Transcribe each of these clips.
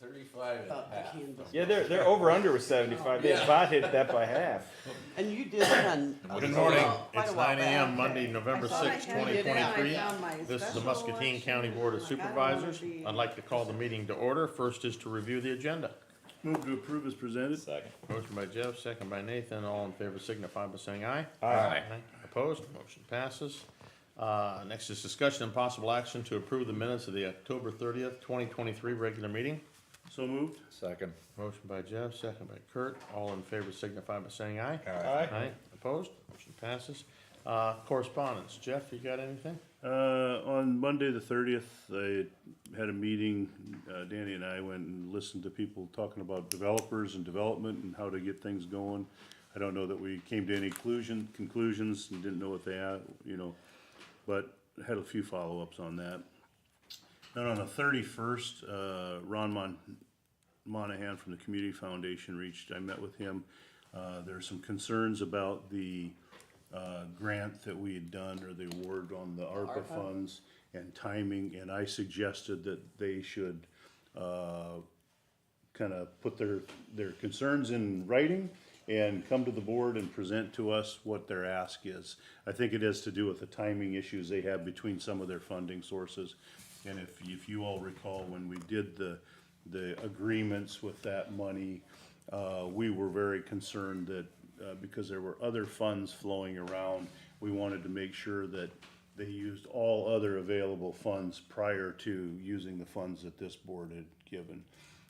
35 and a half. Yeah, they're over under with 75. They about hit that by half. And you did it on. Good morning, quite a it's while 9 a.m. back. Monday, November I thought I 6, had it down. I 2023. found my This is the special Muscatine election. County Board of I don't wanna Supervisors. be- I'd like to call the meeting to order. First is to review the agenda. Move to approve as presented. Second. Motion by Jeff, second by Nathan. All in favor signify by saying aye. Aye. Opposed, motion passes. Next is discussion and possible action to approve the minutes of the October 30th, 2023 regular meeting. So moved. Second. Motion by Jeff, second by Kurt. All in favor signify by saying aye. Aye. Opposed, motion passes. Correspondence. Jeff, you got anything? On Monday, the 30th, I had a meeting, Danny and I went and listened to people talking about developers and development and how to get things going. I don't know that we came to any conclusions and didn't know what they had, but had a few follow-ups on that. Then on the 31st, Ron Monahan from the Community Foundation I met with him. There are some concerns about the grant that we had done, or the award on the ARPA funds and timing, and I suggested that they should kind of put their concerns in writing and come to the board and present to us what their ask is. I think it has to do with the timing issues they have between some of their funding sources. And if you all recall, when we did the agreements with that money, we were very concerned that because there were other funds flowing around, we wanted to make sure that they used all other available funds prior to using the funds that this board had given.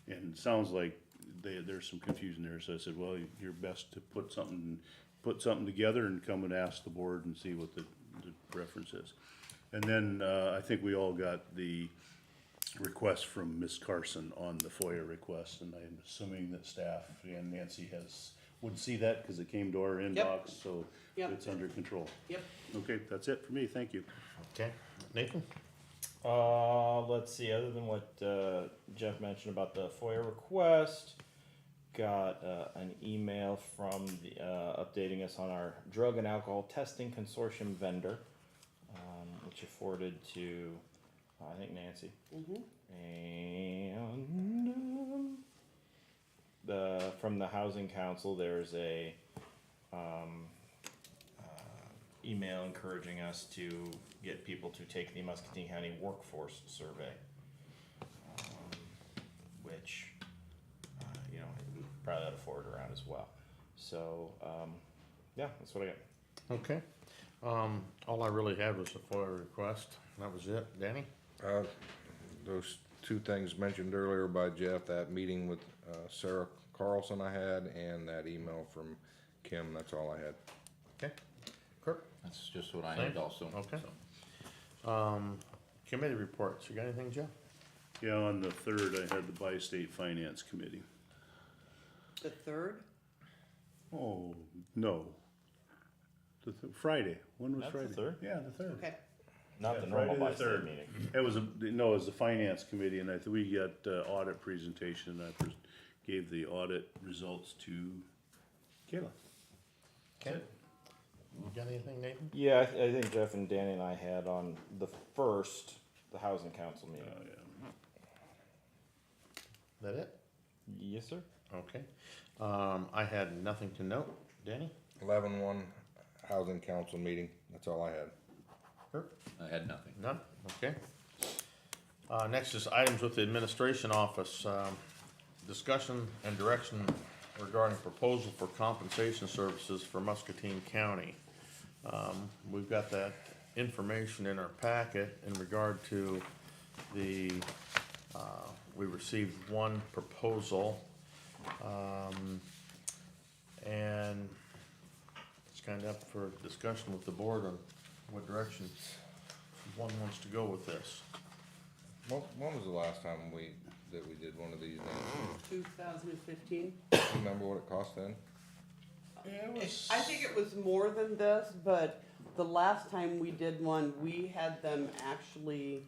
And it sounds like there's some confusion there, so I said, well, you're best to put something together and come and ask the board and see what the reference is. And then I think we all got the request from Ms. Carson on the FOIA request, and I'm assuming that staff and Nancy would see that because it came to our inbox, so Yep. it's under control. Yep. Okay, that's it for me, thank you. Okay. Nathan? Let's see, other than what Jeff mentioned about the FOIA request, got an email from the updating us on our drug and alcohol testing consortium vendor, which you forwarded to, I think, Nancy. And from the Housing Council, there's a email encouraging us to get people to take the Muscatine County Workforce Survey, which, probably ought to forward around as well. So, yeah, that's what I got. Okay. All I really had was the FOIA request. That was it. Danny? Those two things mentioned earlier by Jeff, that meeting with Sarah Carlson I had, and that email from Kim, that's all I had. Okay. Kurt? That's just what I Same? had also. Okay. so. Committee reports. You got anything, Jeff? Yeah, on the 3rd, I had the Bi-State Finance Committee. The third? Oh, no. Friday, when was That's the Friday? 3rd? Yeah, the 3rd. Okay. Not Yeah, the normal Friday the bi-state 3rd. meeting. It was it was the finance committee, and we got audit presentation, and I gave the audit results to Kayla. Okay. You got anything, Nathan? Yeah, I think Jeff and Danny and I had on the Housing Council meeting. Oh, yeah. That it? Yes, sir. Okay. I had nothing to note. Danny? 11-1 Housing Council meeting, that's all I had. Kurt? I had nothing. None? Okay. Next is items with the administration office. Discussion and direction regarding proposal for compensation services for Muscatine County. We've got that information in our packet in regard to we received one proposal, and it's kind of up for discussion with the board on what direction one wants to go with this. When was the last time we did one of these? Nancy? 2015. Do you remember what it cost then? I think it was more than this, but the last time we did one, we had them actually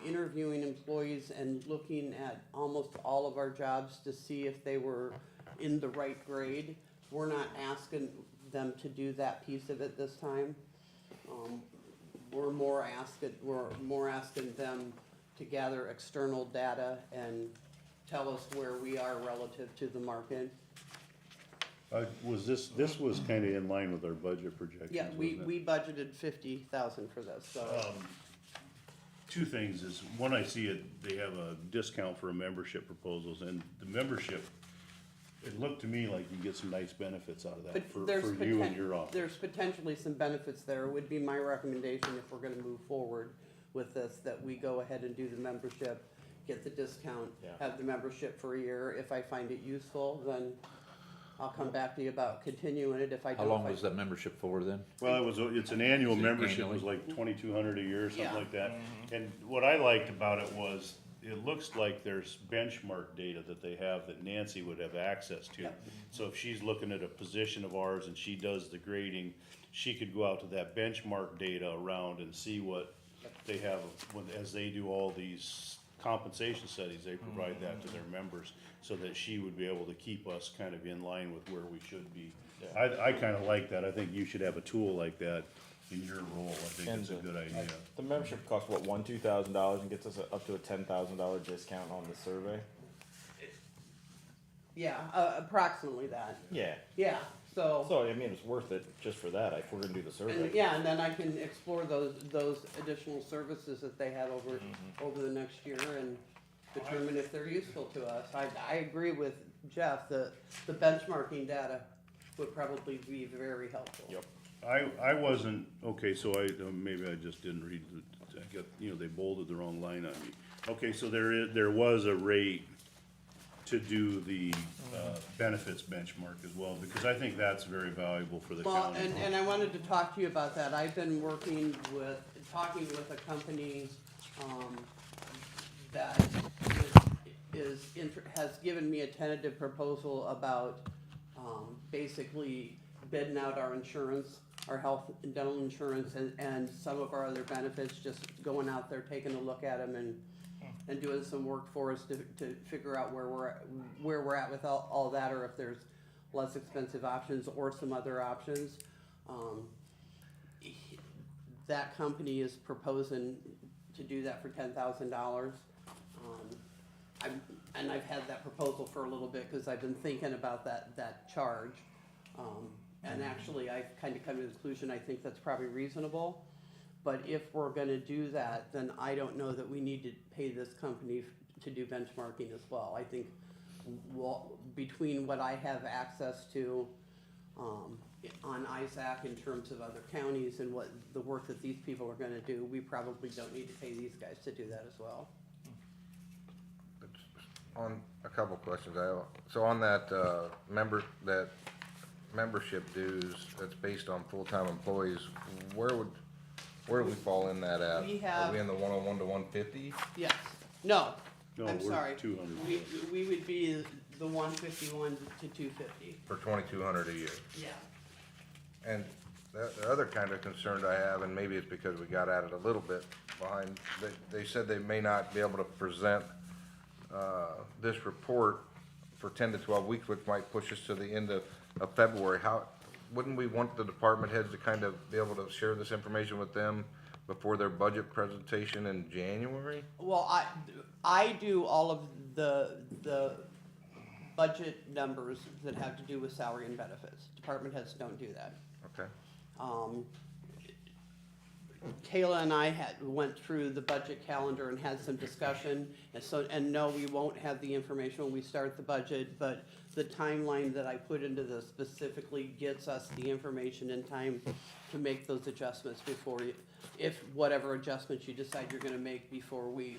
interviewing employees and looking at almost all of our jobs to see if they were in the right grade. We're not asking them to do that piece of it this time. We're more asking them to gather external data and tell us where we are relative to the market. Was this was kinda in line with our budget projections, Yeah, wasn't it? we budgeted 50,000 for this, so. Two things is, one, I see it, they have a discount for membership proposals, and the membership, it looked to me like you get some nice benefits out of that But for there's you and your office. There's potentially some benefits there. It would be my recommendation if we're gonna move forward with this, that we go ahead and do the membership, get the discount, Yeah. have the membership for a year. If I find it useful, then I'll come back to you about continuing it. If I How don't. long was that membership for then? Well, it's an annual Is it membership, it was annually? like 2,200 a year, something Yeah. like that. And what I liked about it was, it looks like there's benchmark data that they have that Nancy would have access to. Yep. So if she's looking at a position of ours and she does the grading, she could go out to that benchmark data around and see what they have, as they do all these compensation studies, they provide that to their members, so that she would be able to keep us kind of in line with where we should be. I kinda like that, I think you should have a tool like that in your role, I think it's a good idea. The membership costs what, $2,000 and gets us up to a $10,000 discount on the survey? Yeah, approximately that. Yeah. Yeah, so. So, I mean, it's worth it just for that, if we're gonna do the survey. And, yeah, and then I can explore those additional services that they have over the next year and determine if they're useful to us. I agree with Jeff, the benchmarking data would probably be very helpful. Yep. I wasn't, okay, so maybe I just didn't read, I got, they bolded the wrong line on me. Okay, so there was a rate to do the, benefits benchmark as well, because I think that's very valuable for the Well, county. and I wanted to talk to you about that. I've been talking with a company, that has given me a tentative proposal about, basically bidding out our insurance, our health and dental insurance and some of our other benefits, just going out there, taking a look at them and doing some work for us to figure out where we're at with all that, or if there's less expensive options or some other options. That company is proposing to do that for $10,000. I've had that proposal for a little bit, cause I've been thinking about that charge. And actually, I've kind of come to the conclusion, I think that's probably reasonable. But if we're gonna do that, then I don't know that we need to pay this company to do benchmarking as well. I think, between what I have access to, on ISAC in terms of other counties and what the work that these people are gonna do, we probably don't need to pay these guys to do that as well. On a couple questions, so on that, membership dues, that's based on full-time employees, where do we fall in that at? We have- Are we in the 101 to 150? Yes, no, No, I'm we're sorry. 200. We would be the 151 to 250. For 2,200 a year? Yeah. And the other kind of concern I have, and maybe it's because we got at it a little bit behind, they said they may not be able to present, this report for 10 to 12 weeks, which might push us to the end of February. Wouldn't we want the department heads to kind of be able to share this information with them before their budget presentation in January? Well, I do all of the budget numbers that have to do with salary and benefits. Department heads don't do that. Okay. Kayla and I went through the budget calendar and had some discussion, and no, we won't have the information when we start the budget, but the timeline that I put into this specifically gets us the information in time to make those adjustments if whatever adjustments you decide you're gonna make before we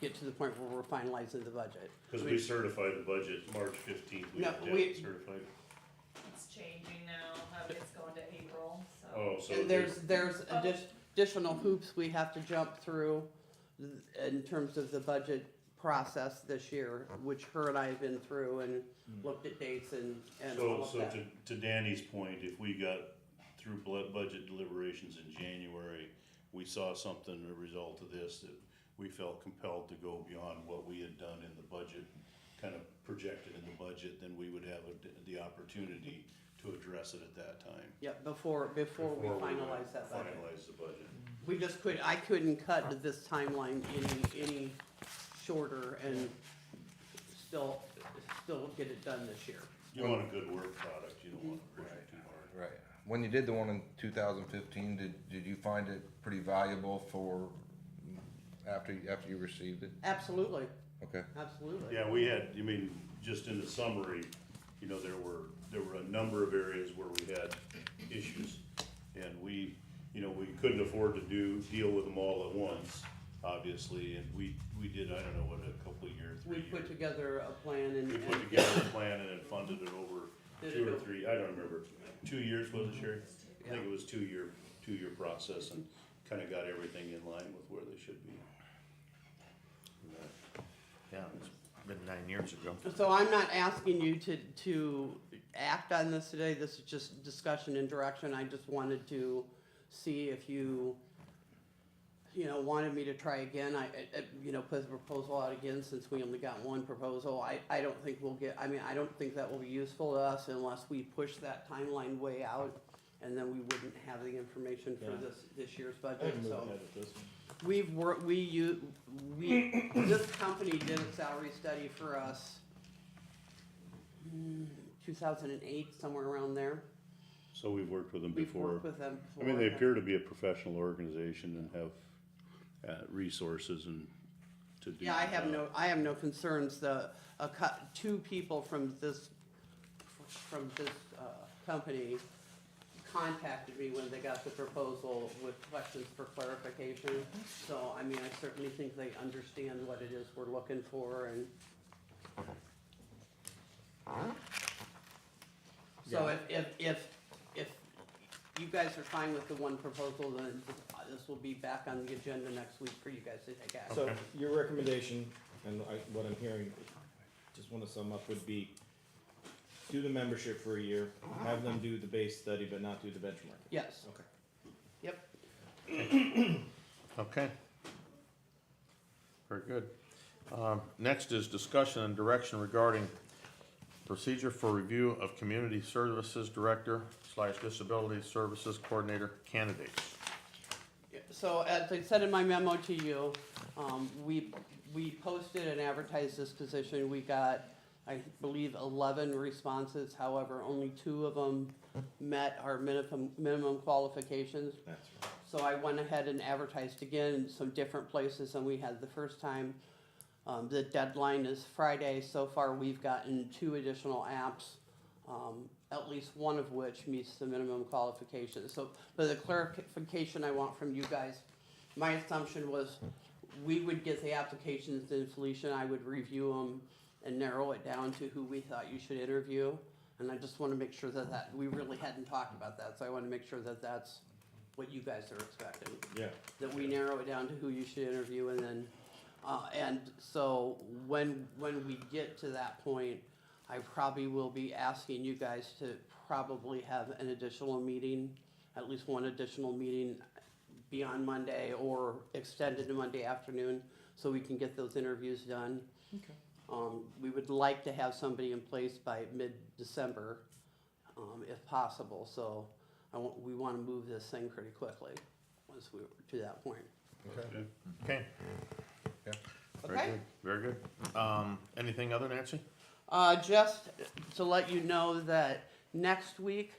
get to the point where we're finalizing the budget. Cause we certified the budget March 15th, we No, have to we- have it certified. It's changing now, how it's going to April, so. Oh, so. And there's additional hoops we have to jump through in terms of the budget process this year, which her and I have been through and looked at dates and all of So that. to Danny's point, if we got through budget deliberations in January, we saw something, a result of this, that we felt compelled to go beyond what we had done in the budget, kind of projected in the budget, then we would have the opportunity to address it at that time. Yep, before we finalize that budget. Finalize the budget. We just I couldn't cut this timeline any shorter and still get it done this year. You want a good work product, you don't want to push it too hard. Right. When you did the one in 2015, did you find it pretty valuable for, after you received it? Absolutely, Okay. absolutely. Yeah, we had, you mean, just in the summary, you know, there were a number of areas where we had issues. And we couldn't afford to deal with them all at once, obviously, and we did, I don't know, what, a couple of years, 3 We years. put together a plan and. We put together a plan and then funded it over Did 2 it or go- 3, I don't remember, 2 years, was it, Sherry? I think Yeah. it was two-year process and kinda got everything in line with where they should be. Yeah, it's been 9 years ago. So I'm not asking you to act on this today, this is just discussion and direction, I just wanted to see if you wanted me to try again, put the proposal out again, since we only got one proposal, I don't think I don't think that will be useful to us unless we push that timeline way out, and then we wouldn't have the information for Yeah. this year's I budget, can move so. ahead with this one. This company did a salary study for us, 2008, somewhere around there. So we've worked with them We've before. worked with them I before. mean, they appear to be a professional organization and have resources and to do. Yeah, I the job. have no concerns. Two people from this company contacted me when they got the proposal with questions for clarification. So, I mean, I certainly think they understand what it is we're looking for and. So if you guys are fine with the one proposal, then this will be back on the agenda next week for you guys to take action. So your recommendation, and what I'm hearing, just wanna sum up, would be do the membership for a year, have them do the base study, but not do the benchmark. Yes, Okay. yep. Okay. Very good. Next is discussion and direction regarding procedure for review of Community Services Director / Disability Services Coordinator candidates. So as I said in my memo to you, we posted and advertised this position. We got, I believe, 11 responses. However, only 2 of them met our minimum qualifications. That's right. So I went ahead and advertised again in some different places than we had the first time. The deadline is Friday. So far, we've gotten 2 additional apps, at least one of which meets the minimum qualifications. So, but the clarification I want from you guys, my assumption was we would get the applications, then Felicia and I would review them and narrow it down to who we thought you should interview. And I just want to make sure that we really hadn't talked about that, so I want to make sure that that's what you guys are expecting. Yeah. That we narrow it down to who you should interview, and then, and so when we get to that point, I probably will be asking you guys to probably have an additional meeting, at least one additional meeting beyond Monday or extended to Monday afternoon, so we can get those interviews done. Okay. We would like to have somebody in place by mid-December, if possible, so we wanna move this thing pretty quickly, once we're to that point. Okay. Okay. Yeah. Very Okay. good. Very good. Anything other, Nancy? Just to let you know that next week,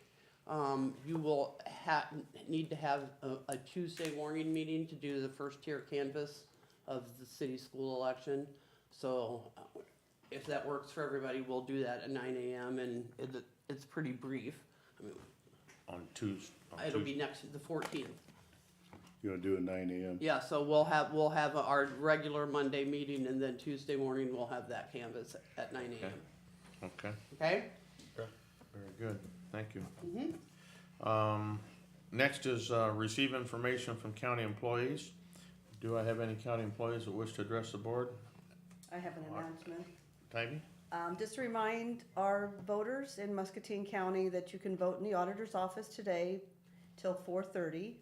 you will need to have a Tuesday morning meeting to do the first tier canvass of the city school election. So if that works for everybody, we'll do that at 9 AM, and it's pretty brief. I mean, On Tuesday. it'll be the 14th. You wanna do it 9 AM? Yeah, so we'll have our regular Monday meeting, and then Tuesday morning, we'll have that canvas at 9 AM. Okay, Okay? very good. Thank you. Mhm. Next is receive information from county employees. Do I have any county employees that wish to address the board? I have an announcement. Tybee? Just to remind our voters in Muscatine County that you can vote in the auditor's office today till 4:30.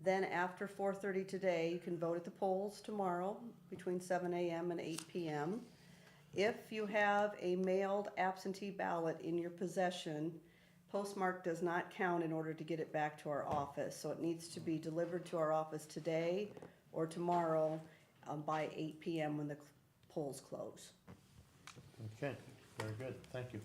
Then after 4:30 today, you can vote at the polls tomorrow between 7 AM and 8 PM. If you have a mailed absentee ballot in your possession, postmark does not count in order to get it back to our office. So it needs to be delivered to our office today or tomorrow by 8 PM when the polls close. Okay, very good, thank you.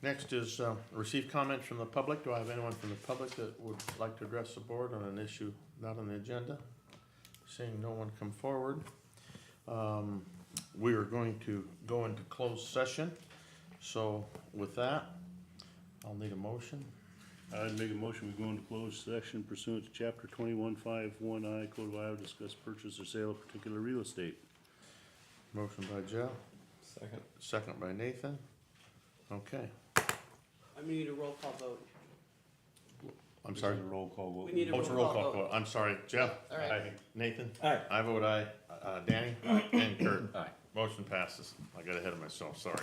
Next is, receive comments from the public. Do I have anyone from the public that would like to address the board on an issue not on the agenda? Seeing no one come forward, we are going to go into closed session. So with that, I'll need a motion. I'd make a motion, we go into closed session pursuant to chapter 2151I Code of Iowa, discuss purchase or sale of particular real estate. Motion by Joe, Second. second by Nathan. Okay, We need a roll call vote. I'm sorry. This is a roll call vote. We need Oh, it's a roll call vote. I'm sorry, Jeff? All right. Aye. Nathan? Aye. I vote aye. Danny? And Kurt? Aye. Motion passes. I got ahead of myself, sorry.